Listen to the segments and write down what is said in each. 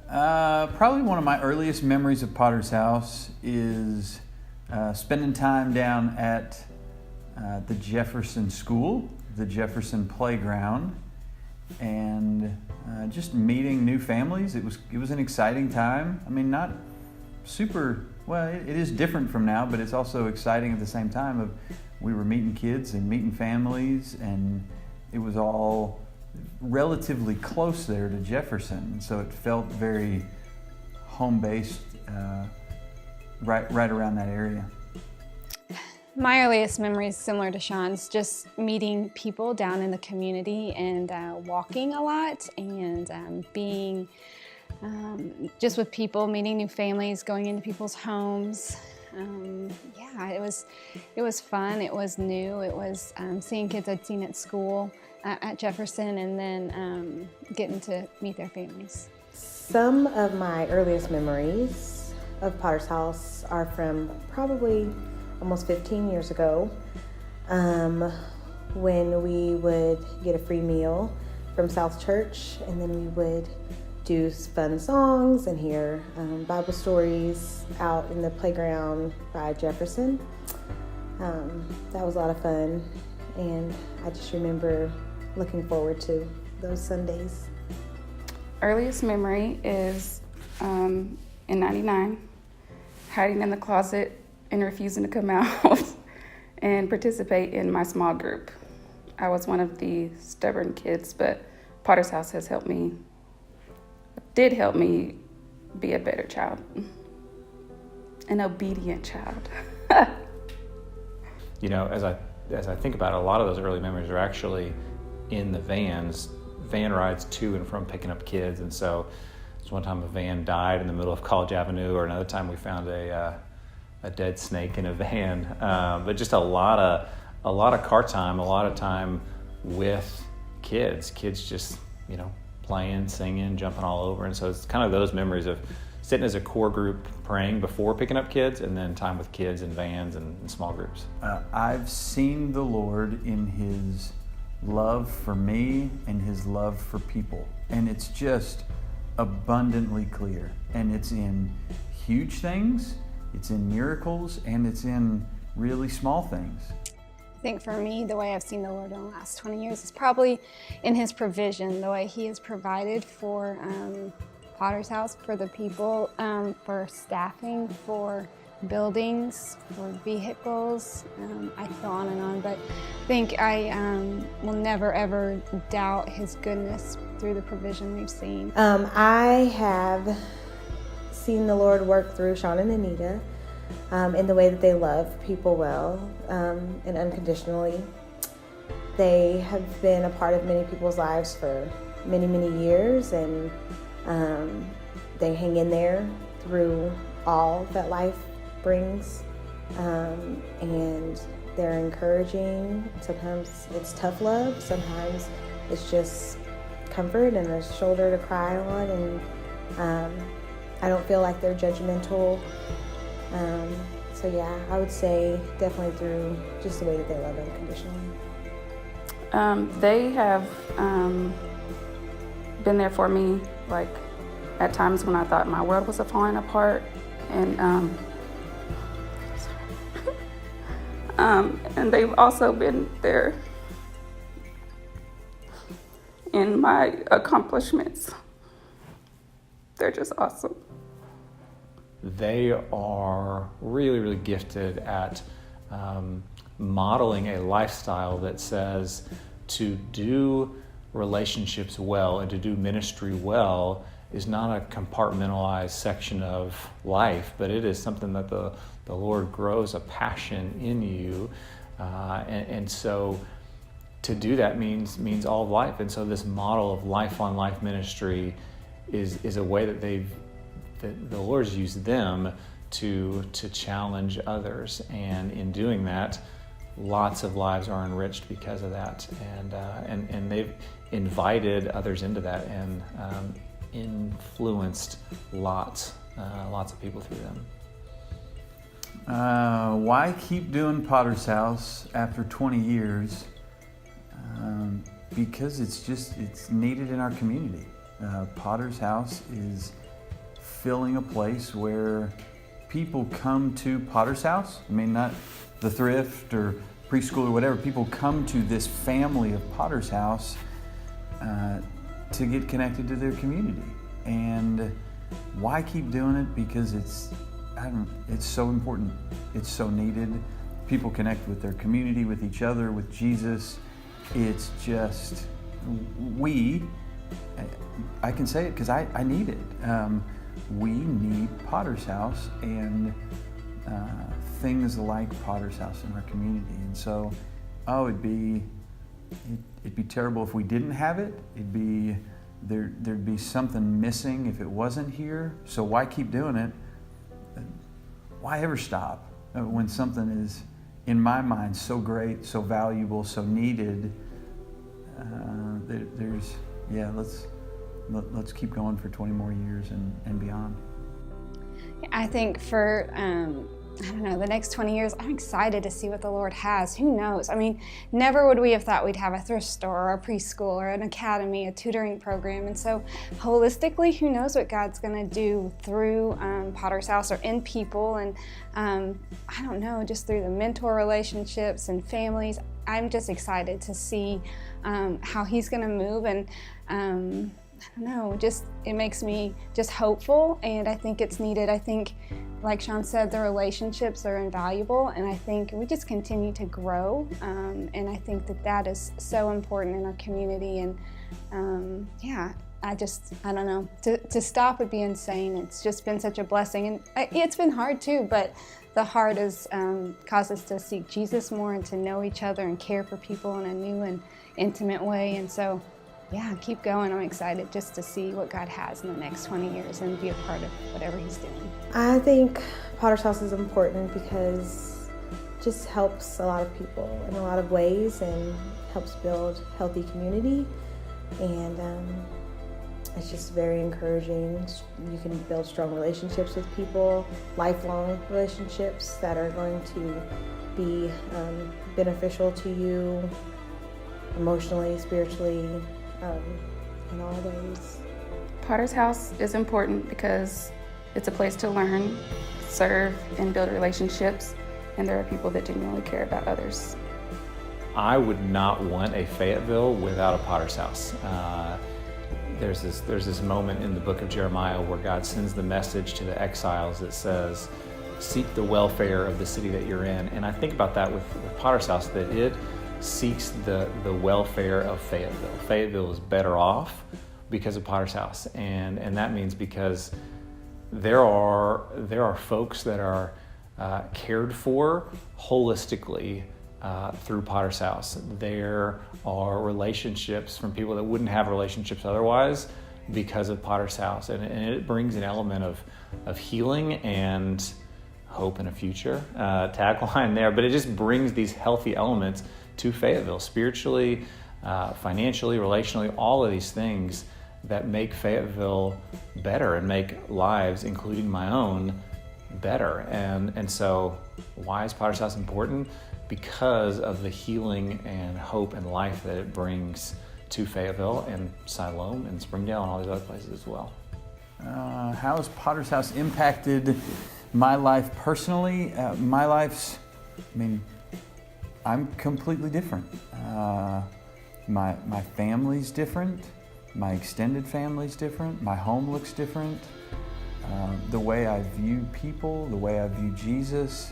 Probably one of my earliest memories of Potter's House is spending time down at the Jefferson School, the Jefferson Playground, and just meeting new families. It was an exciting time. I mean, not super, well, it is different from now, but it's also exciting at the same time. We were meeting kids and meeting families, and it was all relatively close there to Jefferson, and so it felt very home-based right around that area. My earliest memory is similar to Sean's, just meeting people down in the community and walking a lot and being just with people, meeting new families, going into people's homes. Yeah, it was fun, it was new, it was seeing kids I'd seen at school at Jefferson, and then getting to meet their families. Some of my earliest memories of Potter's House are from probably almost 15 years ago, when we would get a free meal from South Church, and then we would do fun songs and hear Bible stories out in the playground by Jefferson. That was a lot of fun, and I just remember looking forward to those Sundays. Earliest memory is in '99, hiding in the closet and refusing to come out and participate in my small group. I was one of the stubborn kids, but Potter's House did help me be a better child, an obedient child. You know, as I think about it, a lot of those early memories are actually in the van rides to and from picking up kids. And so there's one time a van died in the middle of College Avenue, or another time we found a dead snake in a van. But just a lot of car time, a lot of time with kids just, you know, playing, singing, jumping all over. And so it's kind of those memories of sitting as a core group praying before picking up kids, and then time with kids in vans and in small groups. I've seen the Lord in His love for me and His love for people, and it's just abundantly clear. And it's in huge things, it's in miracles, and it's in really small things. I think for me, the way I've seen the Lord in the last 20 years is probably in His provision, the way He has provided for Potter's House, for the people, for staffing, for buildings, for vehicles. I could go on and on, but I think I will never ever doubt His goodness through the provision we've seen. I have seen the Lord work through Sean and Anita in the way that they love people well and unconditionally. They have been a part of many people's lives for many, many years, and they hang in there through all that life brings, and they're encouraging. Sometimes it's tough love, sometimes it's just comfort and a shoulder to cry on, and I don't feel like they're judgmental. So yeah, I would say definitely through just the way that they love unconditionally. They have been there for me, like at times when I thought my world was falling apart, and and they've also been there in my accomplishments. They're just awesome. They are really, really gifted at modeling a lifestyle that says to do relationships well and to do ministry well is not a compartmentalized section of life, but it is something that the Lord grows a passion in you. And so to do that means all of life. And so this model of life-on-life ministry is a way that the Lord's used them to challenge others, and in doing that, lots of lives are enriched because of that, and they've invited others into that and influenced lots of people through them. Why keep doing Potter's House after 20 years? Because it's needed in our community. Potter's House is filling a place where people come to Potter's House. I mean, not the thrift or preschool or whatever. People come to this family of Potter's House to get connected to their community. And why keep doing it? Because it's so important. It's so needed. People connect with their community, with each other, with Jesus. It's just, I can say it because I need it. We need Potter's House and things like Potter's House in our community. And so, it'd be terrible if we didn't have it. There'd be something missing if it wasn't here. So why keep doing it? Why ever stop when something is, in my mind, so great, so valuable, so needed? Let's keep going for 20 more years and beyond. I think for, the next 20 years, I'm excited to see what the Lord has. Who knows? I mean, never would we have thought we'd have a thrift store or a preschool or an academy, a tutoring program. And so holistically, who knows what God's going to do through Potter's House or in people. And I don't know, just through the mentor relationships and families. I'm just excited to see how He's going to move. And I don't know, it makes me just hopeful, and I think it's needed. I think, like Sean said, the relationships are invaluable, and I think we just continue to grow, and I think that is so important in our community. And I don't know, to stop would be insane. It's just been such a blessing, and it's been hard too, but the heart has caused us to seek Jesus more and to know each other and care for people in a new and intimate way. And so, keep going. I'm excited just to see what God has in the next 20 years and be a part of whatever He's doing. I think Potter's House is important because it just helps a lot of people in a lot of ways and helps build healthy community. And it's just very encouraging. You can build strong relationships with people, lifelong relationships that are going to be beneficial to you emotionally, spiritually, in all ways. Potter's House is important because it's a place to learn, serve, and build relationships, and there are people that genuinely care about others. I would not want a Fayetteville without a Potter's House. There's this moment in the book of Jeremiah where God sends the message to the exiles that says, seek the welfare of the city that you're in. And I think about that with Potter's House, that it seeks the welfare of Fayetteville. Fayetteville is better off because of Potter's House. And that means because there are folks that are cared for holistically through Potter's House. There are relationships from people that wouldn't have relationships otherwise because of Potter's House. And it brings an element of healing and hope in a future tagline there. But it just brings these healthy elements to Fayetteville, spiritually, financially, relationally, all of these things that make Fayetteville better and make lives, including my own, better. And so why is Potter's House important? Because of the healing and hope and life that it brings to Fayetteville and Siloam and Springdale and all these other places as well. How has Potter's House impacted my life personally? I'm completely different. My family's different. My extended family's different. My home looks different. The way I view people, the way I view Jesus,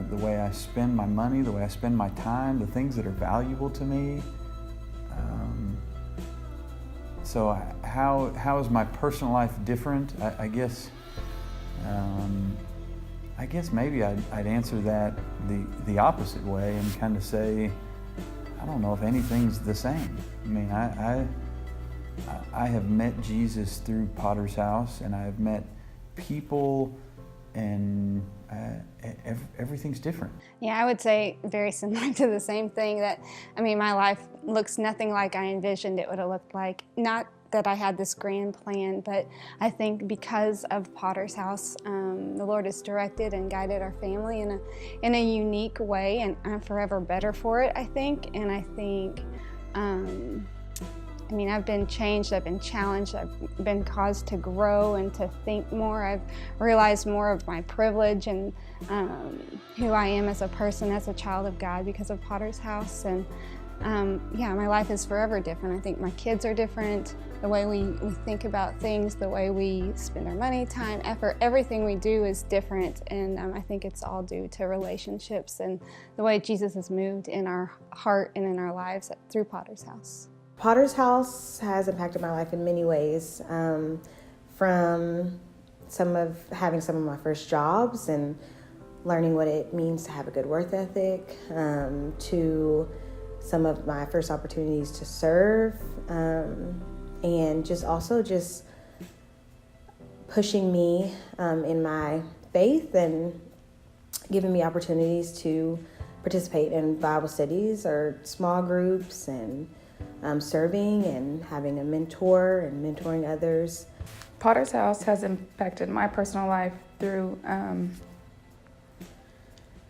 the way I spend my money, the way I spend my time, the things that are valuable to me. So how is my personal life different? I guess maybe I'd answer that the opposite way and kind of say, I don't know if anything's the same. I mean, I have met Jesus through Potter's House, and I have met people, and everything's different. Yeah, I would say very similar to the same thing, that, my life looks nothing like I envisioned it would have looked like. Not that I had this grand plan, but I think because of Potter's House, the Lord has directed and guided our family in a unique way, and I'm forever better for it, I think. And I think I mean, I've been changed, I've been challenged, I've been caused to grow and to think more. I've realized more of my privilege and who I am as a person, as a child of God because of Potter's House. And yeah, my life is forever different. I think my kids are different. The way we think about things, the way we spend our money, time, effort, everything we do is different. And I think it's all due to relationships and the way Jesus has moved in our heart and in our lives through Potter's House. Potter's House has impacted my life in many ways, from having some of my first jobs and learning what it means to have a good work ethic, to some of my first opportunities to serve, and just pushing me in my faith and giving me opportunities to participate in Bible studies or small groups and serving and having a mentor and mentoring others. Potter's House has impacted my personal life through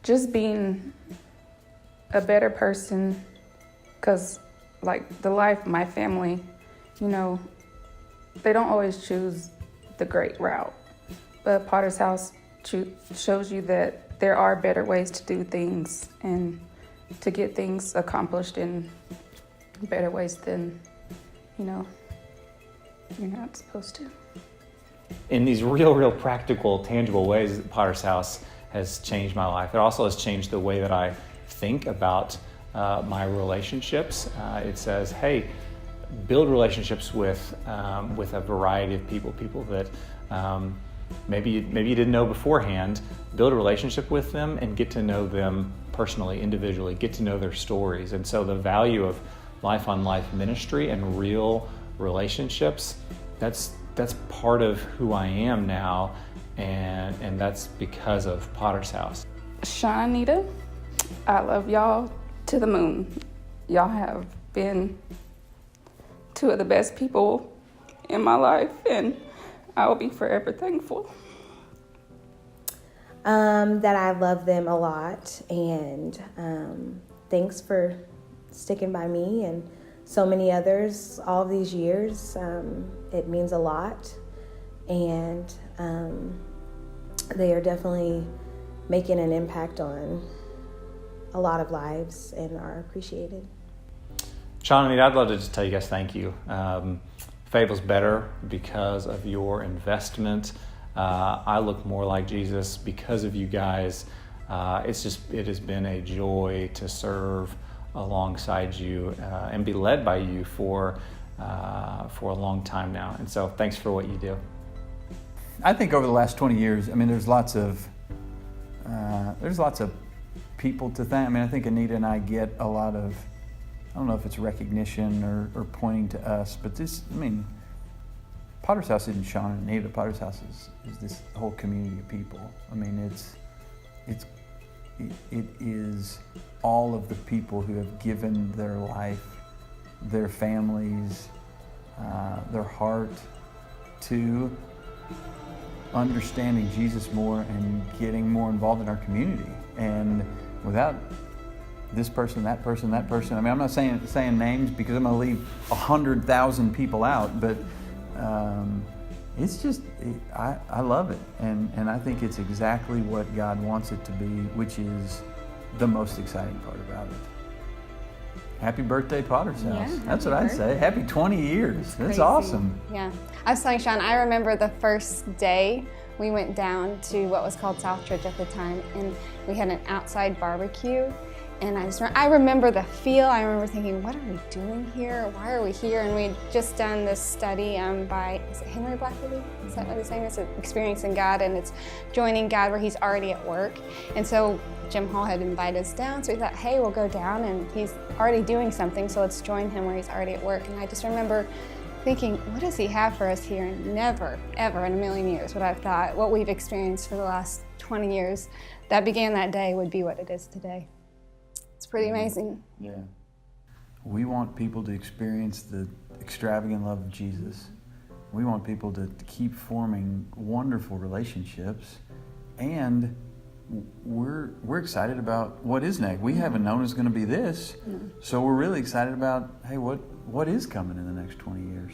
just being a better person, because like the life, my family, you know, they don't always choose the great route, but Potter's House shows you that there are better ways to do things and to get things accomplished in better ways than, you know, you're not supposed to. In these real practical, tangible ways, Potter's House has changed my life. It also has changed the way that I think about my relationships. It says, hey, build relationships with a variety of people that maybe you didn't know beforehand. Build a relationship with them and get to know them personally, individually, get to know their stories. And so the value of life on life ministry and real relationships, that's part of who I am now, and that's because of Potter's House. Sean and Anita, I love y'all to the moon. Y'all have been two of the best people in my life, and I will be forever thankful. That I love them a lot, and thanks for sticking by me and so many others all these years. It means a lot, and they are definitely making an impact on a lot of lives and are appreciated. Sean and Anita, I'd love to just tell you guys thank you. Fable's better because of your investment. I look more like Jesus because of you guys. It has been a joy to serve alongside you and be led by you for a long time now. And so thanks for what you do. I think over the last 20 years, I mean, there's lots of people to thank. I mean, I think Anita and I get a lot of, I don't know if it's recognition or pointing to us, but Potter's House isn't Sean and Anita. Potter's House is this whole community of people. I mean, it is all of the people who have given their life, their families, their heart to understanding Jesus more and getting more involved in our community. And without this person, that person, that person, I mean, I'm not saying names because I'm going to leave 100,000 people out, but it's just, I love it. And I think it's exactly what God wants it to be, which is the most exciting part about it. Happy birthday, Potter's House. Yeah, that's what I'd say. Happy 20 years. That's Crazy. awesome. Yeah. I was telling Sean, I remember the first day we went down to what was called South Church at the time, and we had an outside barbecue. And I remember the feel. I remember thinking, what are we doing here? Why are we here? And we'd just done this study by, is it Henry Blackaby? Is that what his name is? It's Experiencing God, and it's joining God where he's already at work. And so Jim Hall had invited us down, so we thought, hey, we'll go down, and he's already doing something, so let's join him where he's already at work. And I just remember thinking, what does he have for us here? And never, ever in a million years would I have thought what we've experienced for the last 20 years that began that day would be what it is today. It's pretty amazing. Yeah. We want people to experience the extravagant love of Jesus. We want people to keep forming wonderful relationships, and we're excited about what is next. We haven't known it's going to be this, so we're really excited about, hey, what what is coming in the next 20 years?